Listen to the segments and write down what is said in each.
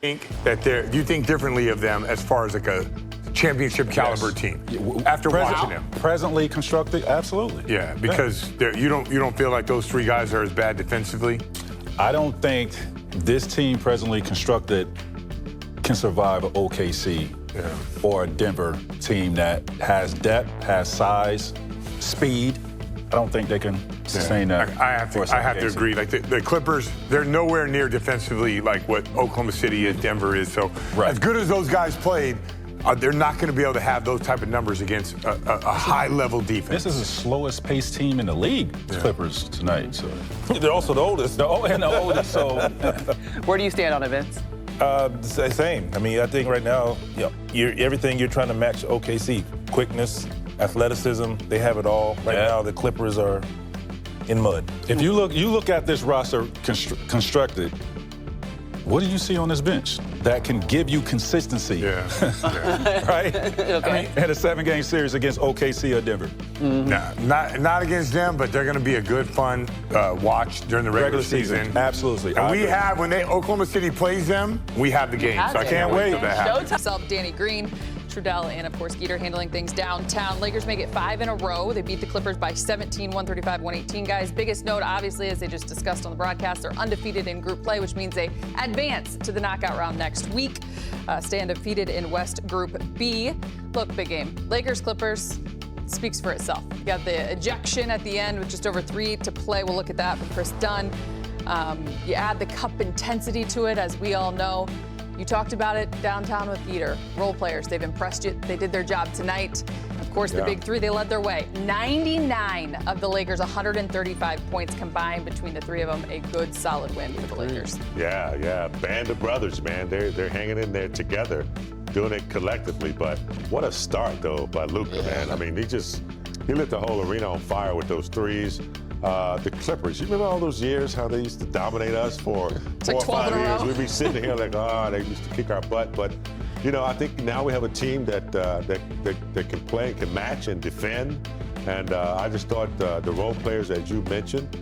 think that do you think differently of them as far as like a championship caliber team after watching them? Presently constructed, absolutely. Yeah, because you don't feel like those three guys are as bad defensively? I don't think this team presently constructed can survive an OKC or a Denver team that has depth, has size, speed. I don't think they can sustain that. I have to agree. Like the Clippers, they're nowhere near defensively like what Oklahoma City is, Denver is. So as good as those guys played, they're not going to be able to have those type of numbers against a high-level defense. This is the slowest paced team in the league, Clippers, tonight. So they're also the oldest. The oldest. So where do you stand on it, Vince? Same. I mean, I think right now, everything you're trying to match OKC. Quickness, athleticism, they have it all. Right now, the Clippers are in mud. If you look at this roster constructed, what do you see on this bench that can give you consistency? Right? Okay. I mean, in a 7-game series against OKC or Denver. Not against them, but they're going to be a good, fun watch during the regular season. Absolutely. And when Oklahoma City plays them, we have the game. So I can't wait till that happens. Showtime. Danny Green, Trudell, and of course Skeeter handling things downtown. Lakers make it 5 in a row. They beat the Clippers by 17, 135-118. Guys, biggest note, obviously, as they just discussed on the broadcast, they're undefeated in group play, which means they advance to the knockout round next week. Stay undefeated in West Group B. Look, big game. Lakers, Clippers. Speaks for itself. You got the ejection at the end with just over 3 to play. We'll look at that from Chris Dunn. You add the cup intensity to it, as we all know. You talked about it downtown with Peter. Role players, they've impressed you. They did their job tonight. Of course, the big three, they led their way. 99 of the Lakers, 135 points combined between the three of them. A good, solid win for the Lakers. Yeah. Band of brothers, man. They're hanging in there together, doing it collectively. But what a start, though, by Luka, man. I mean, he lit the whole arena on fire with those threes. The Clippers, you remember all those years, how they used to dominate us for 4 or 5 years? We'd be sitting here like, they used to kick our butt. But, I think now we have a team that can play, can match and defend. And I just thought the role players, as you mentioned,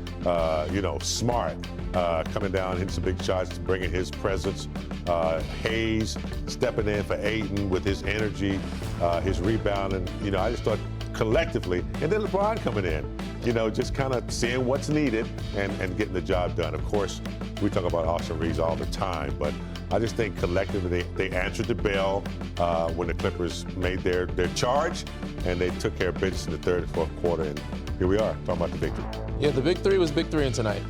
Smart coming down, hitting some big shots, bringing his presence. Hayes stepping in for Ayton with his energy, his rebounding. I just thought collectively, and then LeBron coming in, just kind of seeing what's needed and getting the job done. Of course, we talk about Austin Reaves all the time, but I just think collectively they answered the bell when the Clippers made their charge, and they took care of business in the third and fourth quarter, and here we are talking about the big three. Yeah, the big three was big three in tonight,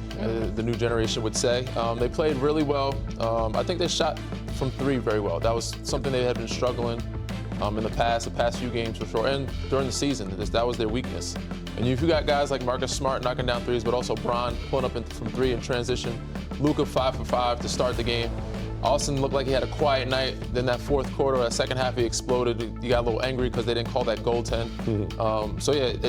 the new generation would say. They played really well. I think they shot from 3 very well. That was something they had been struggling in the past few games for sure, and during the season. That was their weakness. And if you got guys like Marcus Smart knocking down threes, but also Bron pulling up from 3 in transition, Luka 5 for 5 to start the game. Austin looked like he had a quiet night. Then that fourth quarter, that second half, he exploded. He got a little angry because they didn't call that goaltend.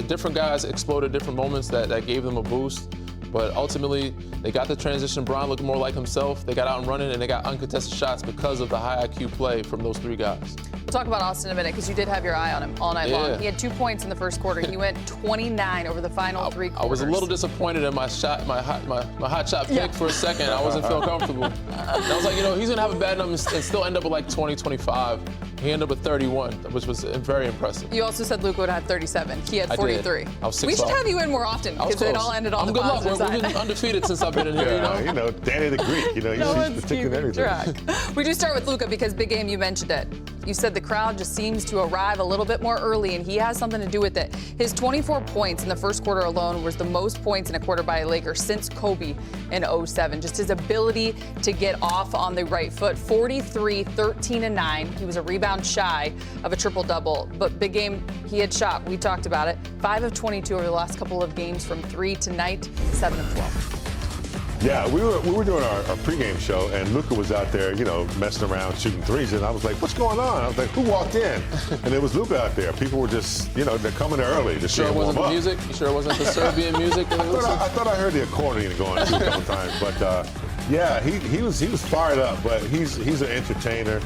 Different guys exploded different moments that gave them a boost. But ultimately, they got the transition. Bron looked more like himself. They got out and running, and they got uncontested shots because of the high IQ play from those 3 guys. We'll talk about Austin in a minute because you did have your eye on him all night long. He had 2 points in the first quarter. He went 29 over the final 3 quarters. I was a little disappointed in my hot shot pick for a second. I wasn't feeling comfortable. And I was like, he's gonna have a bad number and still end up with like 20, 25. He ended up with 31, which was very impressive. You also said Luka would have 37. He had 43. I was 6 We should have you in more often because it all ended on the positive side. We've been undefeated since I've been in here. Danny the Greek. He's predicting everything. We do start with Luka because big game. You mentioned it. You said the crowd just seems to arrive a little bit more early, and he has something to do with it. His 24 points in the first quarter alone was the most points in a quarter by a Laker since Kobe in 07. Just his ability to get off on the right foot. 43, 13, and 9. He was a rebound shy of a triple-double. But big game, he had shot. We talked about it. 5 of 22 over the last couple of games from 3 tonight, 7 of 12. Yeah, we were doing our pregame show, and Luka was out there, messing around, shooting threes, and I was like, what's going on? I was like, who walked in? And it was Luka out there. People were just, they're coming early to see him warm up. You sure it wasn't the Serbian music? I thought I heard the accordion going through a couple times, but he was fired up, but he's an entertainer,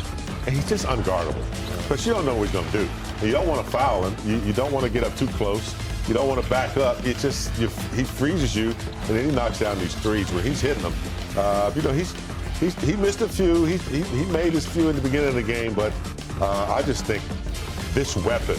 and he's just unguardable. But you don't know what he's going to do. You don't want to foul him. You don't want to get up too close. You don't want to back up. It's just he freezes you, and then he knocks down these threes where he's hitting them. he missed a few. He made his few in the beginning of the game, but I just think this weapon,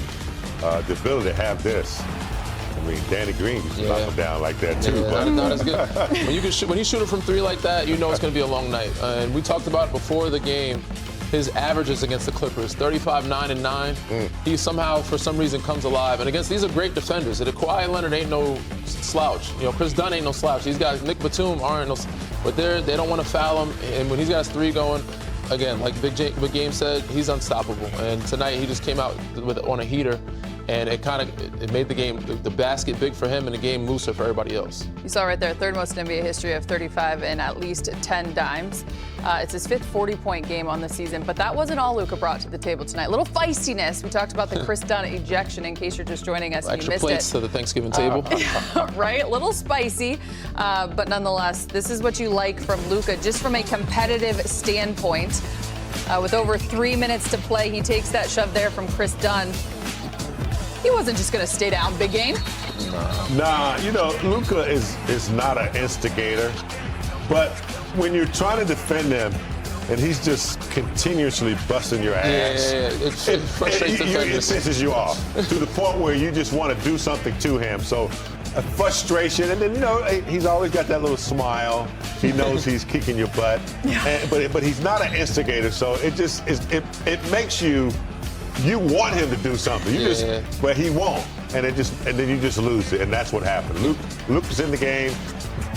the ability to have this. I mean, Danny Green used to knock him down like that too. Yeah, no, that's good. When you shoot it from three like that, you know it's going to be a long night. And we talked about it before the game. His averages against the Clippers, 35, 9, and 9. He somehow, for some reason, comes alive. And against these are great defenders. And Kawhi Leonard ain't no slouch. You know, Chris Dunn ain't no slouch. These guys, Nick Batum aren't no. But they don't want to foul him. And when he's got his three going, again, like Big Game said, he's unstoppable. And tonight he just came out on a heater. And it made the game, the basket big for him and the game looser for everybody else. You saw right there, third most in NBA history of 35 and at least 10 dimes. It's his fifth 40-point game on the season, but that wasn't all Luka brought to the table tonight. A little feistiness. We talked about the Chris Dunn ejection in case you're just joining us and you missed it. Extra plates to the Thanksgiving table. Right, a little spicy, but nonetheless, this is what you like from Luka, just from a competitive standpoint. With over 3 minutes to play, he takes that shove there from Chris Dunn. He wasn't just going to stay down, Big Game. Nah, you know, Luka is not an instigator. But when you're trying to defend him and he's just continuously busting your ass, it frustrates defenders. It pisses you off to the point where you just want to do something to him. So a frustration, and then, you know, he's always got that little smile. He knows he's kicking your butt. But he's not an instigator, so it just it makes you want him to do something. But he won't. And then you just lose it. And that's what happened. Luke's in the game,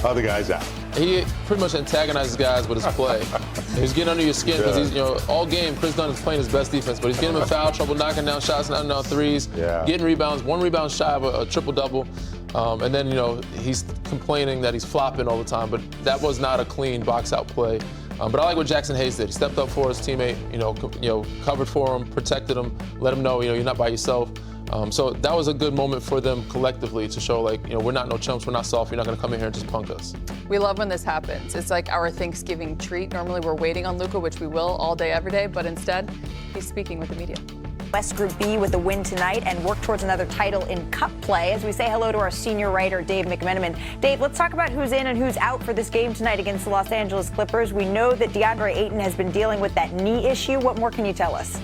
other guys out. He pretty much antagonizes guys with his play. He's getting under your skin because he's, you know, all game Chris Dunn is playing his best defense, but he's getting him in foul trouble, knocking down shots, knocking down threes, getting rebounds, 1 rebound shy of a triple-double. And then, you know, he's complaining that he's flopping all the time, but that was not a clean box-out play. But I like what Jaxson Hayes did. He stepped up for his teammate, you know, covered for him, protected him, let him know, you know, you're not by yourself. So that was a good moment for them collectively to show, like, you know, we're not no chumps, we're not soft, you're not going to come in here and just punk us. We love when this happens. It's like our Thanksgiving treat. Normally we're waiting on Luka, which we will all day, every day, but instead he's speaking with the media. West Group B with a win tonight and work towards another title in Cup play as we say hello to our senior writer, Dave McMenamin. Dave, let's talk about who's in and who's out for this game tonight against the Los Angeles Clippers. We know that DeAndre Ayton has been dealing with that knee issue. What more can you tell us?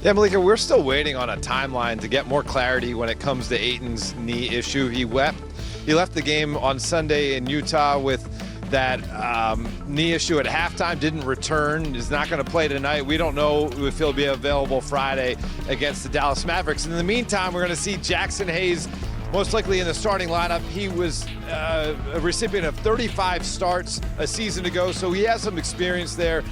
Yeah, Malika, we're still waiting on a timeline to get more clarity when it comes to Ayton's knee issue. He left the game on Sunday in Utah with that knee issue at halftime, didn't return, is not going to play tonight. We don't know if he'll be available Friday against the Dallas Mavericks. In the meantime, we're going to see Jaxson Hayes most likely in the starting lineup. He was a recipient of 35 starts a season ago, so he has some experience there.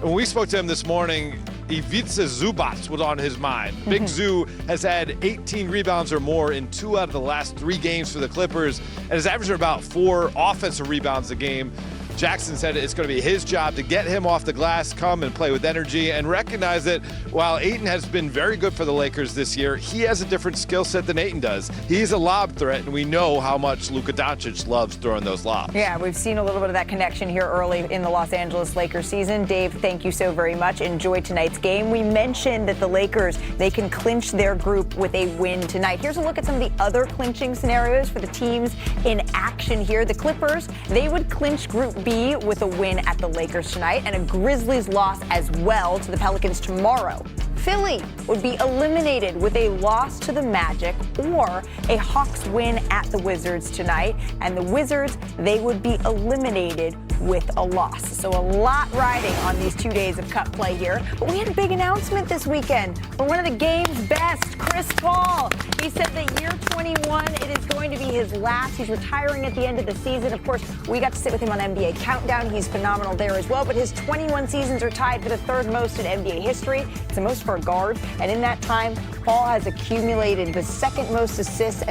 When we spoke to him this morning, Ivica Zubac was on his mind. Big Zoo has had 18 rebounds or more in 2 out of the last 3 games for the Clippers and is averaging about 4 offensive rebounds a game. Jaxson said it's going to be his job to get him off the glass, come and play with energy, and recognize that while Ayton has been very good for the Lakers this year, he has a different skill set than Ayton does. He's a lob threat, and we know how much Luka Doncic loves throwing those lobs. Yeah, we've seen a little bit of that connection here early in the Los Angeles Lakers season. Dave, thank you so very much. Enjoy tonight's game. We mentioned that the Lakers, they can clinch their group with a win tonight. Here's a look at some of the other clinching scenarios for the teams in action here. The Clippers, they would clinch Group B with a win at the Lakers tonight and a Grizzlies loss as well to the Pelicans tomorrow. Philly would be eliminated with a loss to the Magic or a Hawks win at the Wizards tonight. And the Wizards, they would be eliminated with a loss. So a lot riding on these 2 days of Cup play here. But we had a big announcement this weekend for one of the game's best, Chris Paul. He said that year 21, it is going to be his last. He's retiring at the end of the season. Of course, we got to sit with him on NBA Countdown. He's phenomenal there as well. But his 21 seasons are tied for the 3rd most in NBA history. It's the most for a guard. And in that time, Paul has accumulated the 2nd most assists.